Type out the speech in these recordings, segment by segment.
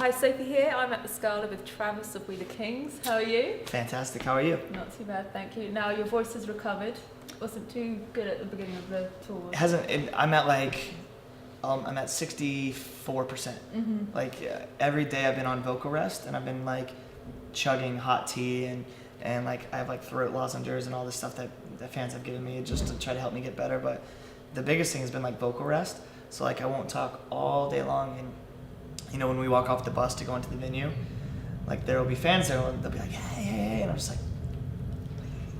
Hi, Sophie here. I'm at the Scala with Travis of We the Kings. How are you? Fantastic. How are you? Not too bad, thank you. Now your voice has recovered. Wasn't too good at the beginning of the tour. It hasn't. I'm at I'm at 64%. Mm-hmm. Every day I've been on vocal rest, and I've been chugging hot tea and I have throat lozenges and all this stuff that fans have given me just to try to help me get better. But the biggest thing has been vocal rest. So I won't talk all day long, and when we walk off the bus to go into the venue, there will be fans there, and they'll be like, hey, hey, hey, and I'm just like,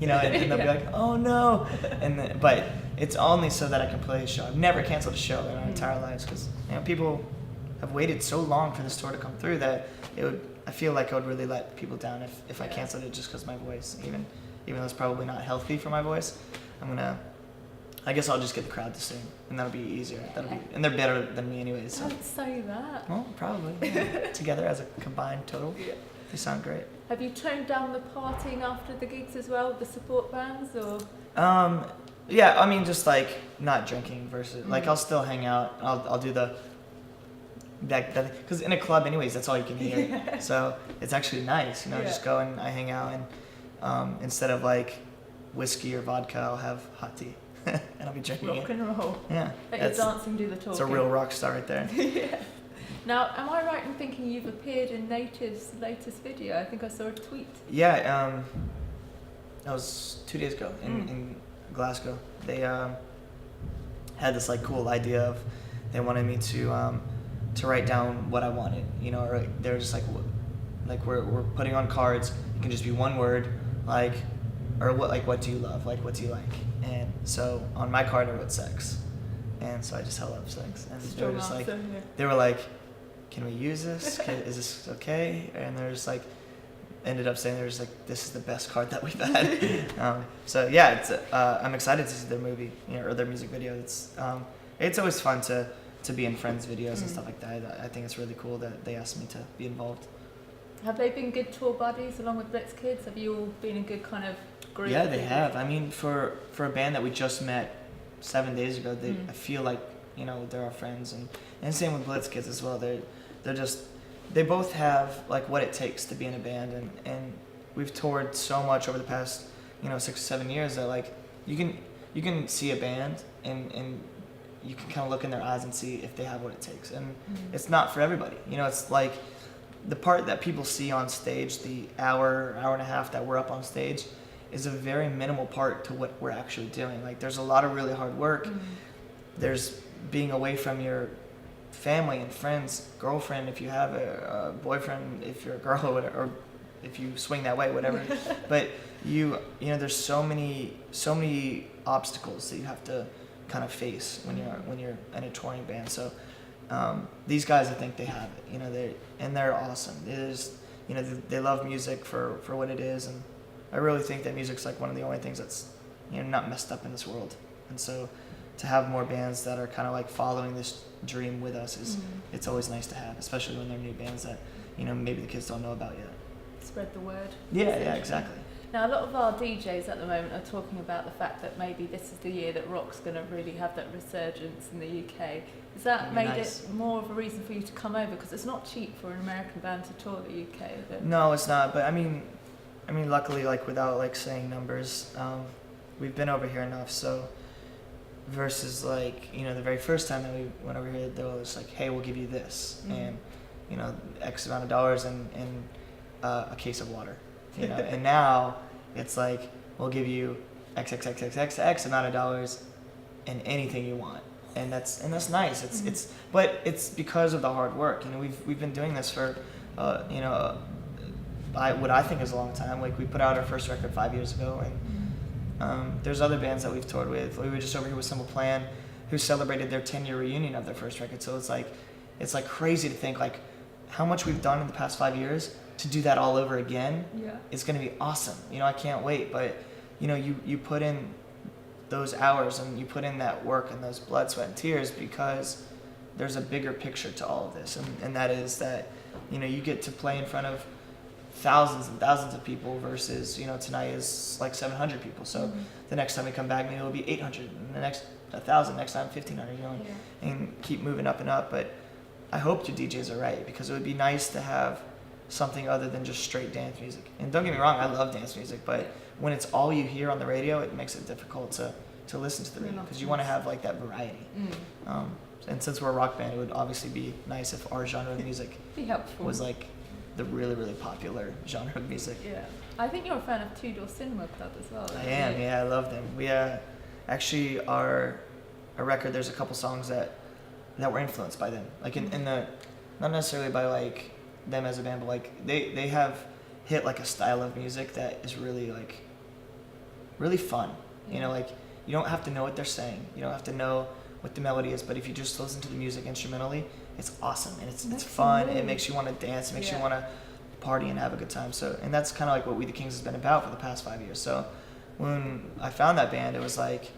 and they'll be like, oh no, but it's only so that I can play a show. I've never canceled a show in our entire lives because people have waited so long for this tour to come through that I feel like I would really let people down if I canceled it just because my voice, even though it's probably not healthy for my voice, I guess I'll just get the crowd to sing, and that'll be easier. And they're better than me anyways. So. Don't say that. Well, probably. Yeah. Together as a combined total, they sound great. Have you toned down the partying after the gigs as well with the support bands, or? Yeah, just not drinking versus I'll still hang out. I'll do the because in a club anyways that's all you can hear. Yeah. So it's actually nice, just go and I hang out and instead of whiskey or vodka, I'll have hot tea. And I'll be drinking rock and roll. Yeah. Let your dancing do the talking. It's a real rock star right there. Yeah. Now, am I right in thinking you've appeared in Native's latest video? I think I saw a tweet. Yeah, that was 2 days ago in Glasgow. They had this cool idea of they wanted me to write down what I wanted, or they're just we're putting on cards. It can just be one word, or what do you love, what do you like? And so on my card I wrote sex, and so I just held up sex, and they were just they were like, can we use this? Is this okay? And they're just ended up saying, they're just this is the best card that we've had. So yeah, it's I'm excited to see their movie, or their music video. It's always fun to be in friends' videos and stuff like that. I think it's really cool that they asked me to be involved. Have they been good tour buddies along with Blitz Kids? Have you all been a good kind of group? Yeah, they have. For a band that we just met 7 days ago, I feel they're our friends, and same with Blitz Kids as well. They both have what it takes to be in a band, and we've toured so much over the past 6 or 7 years that you can see a band and you can kind of look in their eyes and see if they have what it takes, and it's not for everybody. It's the part that people see on stage, the hour and a half that we're up on stage, is a very minimal part to what we're actually doing. There's a lot of really hard work. There's being away from your family and friends, girlfriend if you have a boyfriend, if you're a girl or whatever, or if you swing that way, whatever. But there's so many obstacles that you have to kind of face when you're in a touring band. So these guys, I think they have it. They're awesome. They love music for what it is, and I really think that music's one of the only things that's not messed up in this world. And so to have more bands that are kind of following this dream with us it's always nice to have, especially when they're new bands that maybe the kids don't know about yet. Spread the word. Yeah, exactly. Now, a lot of our DJs at the moment are talking about the fact that maybe this is the year that rock's going to really have that resurgence in the UK. Has that made it more of a reason for you to come over? Because it's not cheap for an American band to tour the UK, is it? No, it's not. But I mean, luckily, without saying numbers, we've been over here enough. So versus the very first time that we went over here, they were just hey, we'll give you this, and X amount of dollars and a case of water. And now it's we'll give you X amount of dollars and anything you want, and that's nice. But it's because of the hard work. We've been doing this for what I think is a long time. We put out our first record 5 years ago, and there's other bands that we've toured with. We were just over here with Simple Plan, who celebrated their 10-year reunion of their first record. So it's crazy to think how much we've done in the past 5 years. To do that all over again, it's going to be awesome. I can't wait. But you put in those hours and you put in that work and those blood, sweat, and tears because there's a bigger picture to all of this, and that is that you get to play in front of thousands and thousands of people versus tonight is 700 people. So the next time we come back, maybe it'll be 800, and the next 1,000, next time 1,500. And keep moving up and up. But I hope your DJs are right, because it would be nice to have something other than just straight dance music. And don't get me wrong, I love dance music, but when it's all you hear on the radio, it makes it difficult to listen to the radio, because you want to have like that variety. And since we're a rock band, it would obviously be nice if our genre of music Be helpful. was like the really, really popular genre of music. Yeah. I think you're a fan of Two Door Cinema Club as well. I am, yeah, I love them. We actually our record, there's a couple songs that were influenced by them. Like in the, not necessarily by like them as a band, but like they have hit like a style of music that is really like really fun. You know, like you don't have to know what they're saying. You don't have to know what the melody is, but if you just listen to the music instrumentally, it's awesome and it's fun. It makes you want to dance. It makes you want to party and have a good time. So, and that's kind of like what We the Kings has been about for the past 5 years. So, when I found that band, it was like,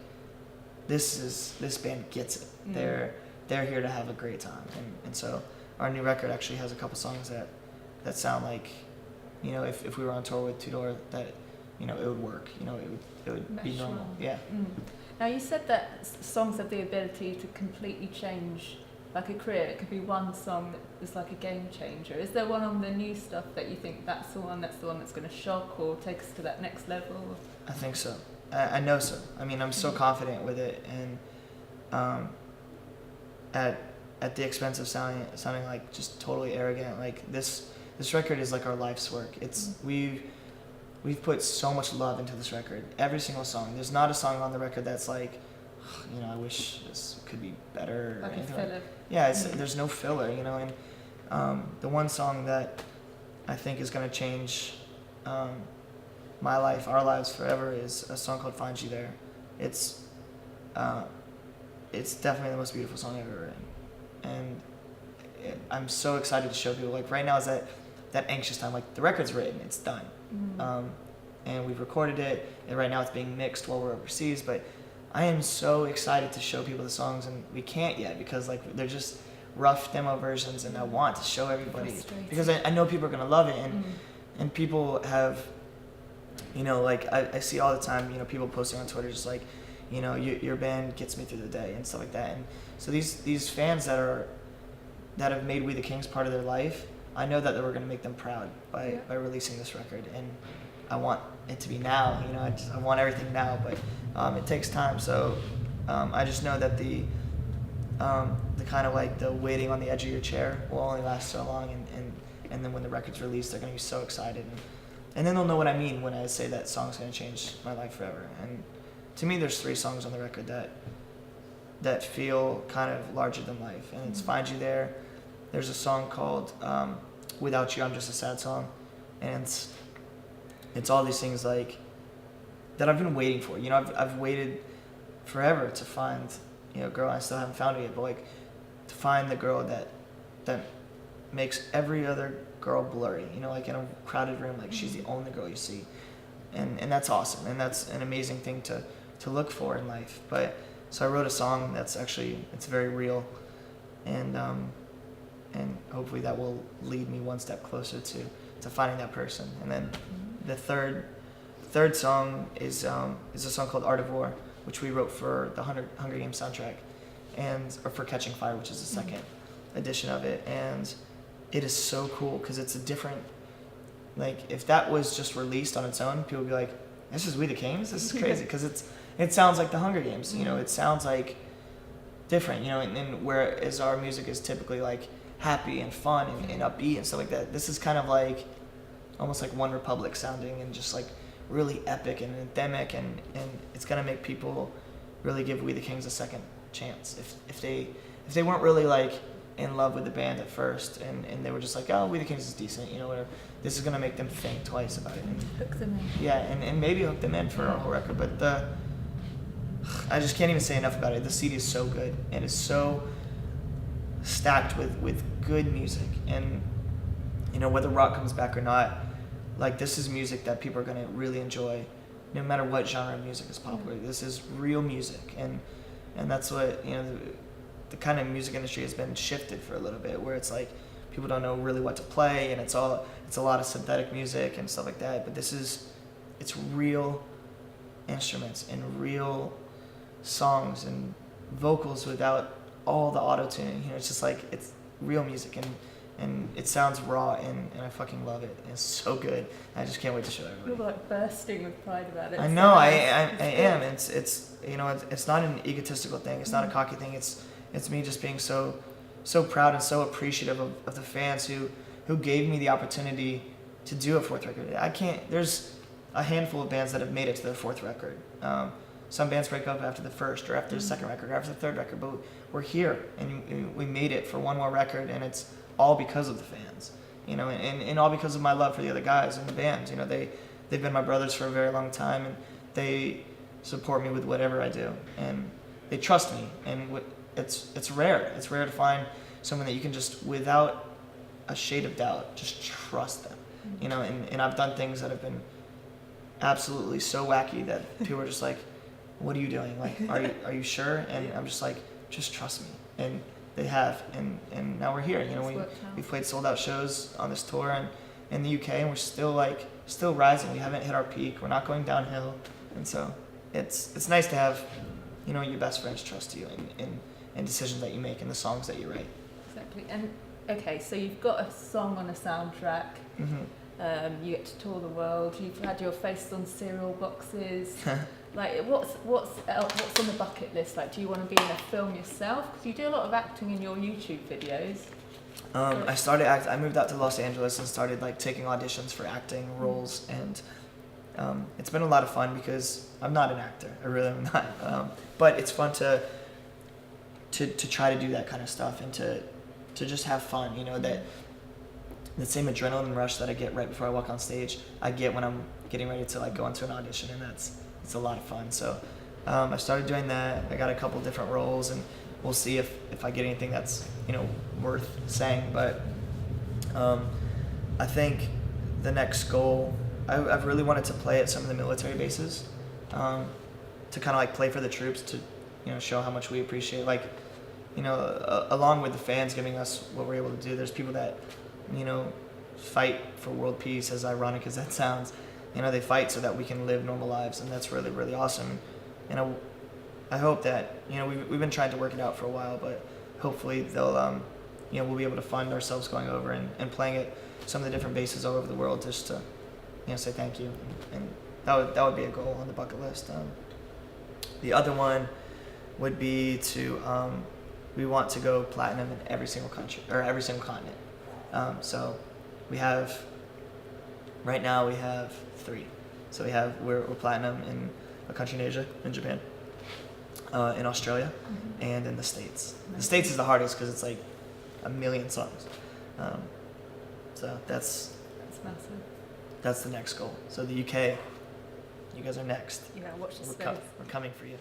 this band gets it. They're here to have a great time, and so our new record actually has a couple songs that sound like, you know, if we were on tour with Two Door, that, you know, it would work. You know, it would be normal. Yeah. Now you said that songs have the ability to completely change like a career. It could be one song that is like a game changer. Is there one on the new stuff that you think that's the one that's going to shock or take us to that next level? I think so. I know so. I mean, I'm so confident with it, and at the expense of sounding like just totally arrogant. Like this record is like our life's work. It's we've put so much love into this record. Every single song. There's not a song on the record that's like, you know, I wish this could be better. Like a filler. Yeah, there's no filler, you know. And the one song that I think is going to change my life, our lives forever, is a song called "Find You There." It's definitely the most beautiful song I've ever written, and I'm so excited to show people. Like right now is that anxious time. Like the record's written, it's done. And we've recorded it, and right now it's being mixed while we're overseas, but I am so excited to show people the songs, and we can't yet because like they're just rough demo versions, and I want to show everybody because I know people are going to love it, and people have, you know, like I see all the time, you know, people posting on Twitter just like, you know, your band gets me through the day and stuff like that. And so these fans that have made We the Kings part of their life, I know that we're going to make them proud by releasing this record, and I want it to be now. You know, I want everything now, but it takes time. So I just know that the kind of like the waiting on the edge of your chair will only last so long, and then when the record's released, they're going to be so excited, and then they'll know what I mean when I say that song's going to change my life forever. And to me, there's 3 songs on the record that feel kind of larger than life, and it's "Find You There." There's a song called "Without You, I'm Just a Sad Song," and it's all these things like that I've been waiting for. You know, I've waited forever to find, you know, a girl. I still haven't found her yet, but like to find the girl that makes every other girl blurry. You know, like in a crowded room, like she's the only girl you see, and that's awesome, and that's an amazing thing to look for in life. But so I wrote a song that's actually, it's very real, and hopefully that will lead me one step closer to finding that person. And then the third song is a song called "Art of War," which we wrote for the Hunger Games soundtrack, or for "Catching Fire," which is the second edition of it. And it is so cool because it's a different, like if that was just released on its own, people would be like, "This is We the Kings? This is crazy," because it sounds like the Hunger Games. You know, it sounds like different. You know, and whereas our music is typically like happy and fun and upbeat and stuff like that, this is kind of like almost like One Republic sounding, and just like really epic and anthemic, and it's gonna make people really give We the Kings a second chance if they weren't really like in love with the band at first, and they were just like, oh, We the Kings is decent, you know, whatever. This is gonna make them think twice about it, and hook them in. Yeah, and maybe hook them in for a whole record. But I just can't even say enough about it. The CD is so good, and it's so stacked with good music, and you know, whether rock comes back or not, like this is music that people are going to really enjoy no matter what genre of music is popular. This is real music, and that's what, you know, the kind of music industry has been shifted for a little bit, where it's like people don't know really what to play, and it's a lot of synthetic music and stuff like that. But it's real instruments and real songs and vocals without all the auto-tuning. You know, it's just like real music, and it sounds raw, and I fucking love it. It's so good. I just can't wait to show everybody. You're like bursting with pride about it. I know, I am. It's you know, it's not an egotistical thing. It's not a cocky thing. It's me just being so proud and so appreciative of the fans who gave me the opportunity to do a fourth record. There's a handful of bands that have made it to their fourth record. Some bands break up after the first or after the second record or after the third record, but we're here and we made it for one more record, and it's all because of the fans, you know, and all because of my love for the other guys in the band. You know, they've been my brothers for a very long time, and they support me with whatever I do, and they trust me, and it's rare. It's rare to find someone that you can just, without a shade of doubt, just trust them, you know, and I've done things that have been absolutely so wacky that people are just like, what are you doing? Like, are you sure? And I'm just like, just trust me. And they have, and now we're here. You know, we've played sold out shows on this tour and in the UK, and we're still rising. We haven't hit our peak. We're not going downhill, and so it's nice to have, you know, your best friends trust you in decisions that you make and the songs that you write. Exactly. And okay, so you've got a song on a soundtrack. Mm-hmm. You get to tour the world. You've had your face on cereal boxes. Like, what's on the bucket list? Like, do you want to be in a film yourself? Because you do a lot of acting in your YouTube videos. I started I moved out to Los Angeles and started like taking auditions for acting roles, and it's been a lot of fun because I'm not an actor. I really am not. But it's fun to try to do that kind of stuff and to just have fun. You know, that the same adrenaline rush that I get right before I walk on stage, I get when I'm getting ready to like go into an audition, and it's a lot of fun. So I started doing that. I got a couple different roles, and we'll see if I get anything that's, you know, worth saying. But I think the next goal, I've really wanted to play at some of the military bases, to kind of like play for the troops, to, you know, show how much we appreciate, like, you know, along with the fans giving us what we're able to do. There's people that, you know, fight for world peace, as ironic as that sounds. You know, they fight so that we can live normal lives, and that's really, really awesome. And I hope that, you know, we've been trying to work it out for a while, but hopefully they'll, you know, we'll be able to fund ourselves going over and playing at some of the different bases all over the world, just to, you know, say thank you. And that would be a goal on the bucket list. The other one would be to, we want to go platinum in every single country, or every single continent. So right now we have 3. So we're platinum in a country in Asia, in Japan, in Australia, and in the States. The States is the hardest because it's like 1 million songs. So that's massive. That's the next goal. So the UK, you guys are next. Yeah, watch the space. We're coming for you.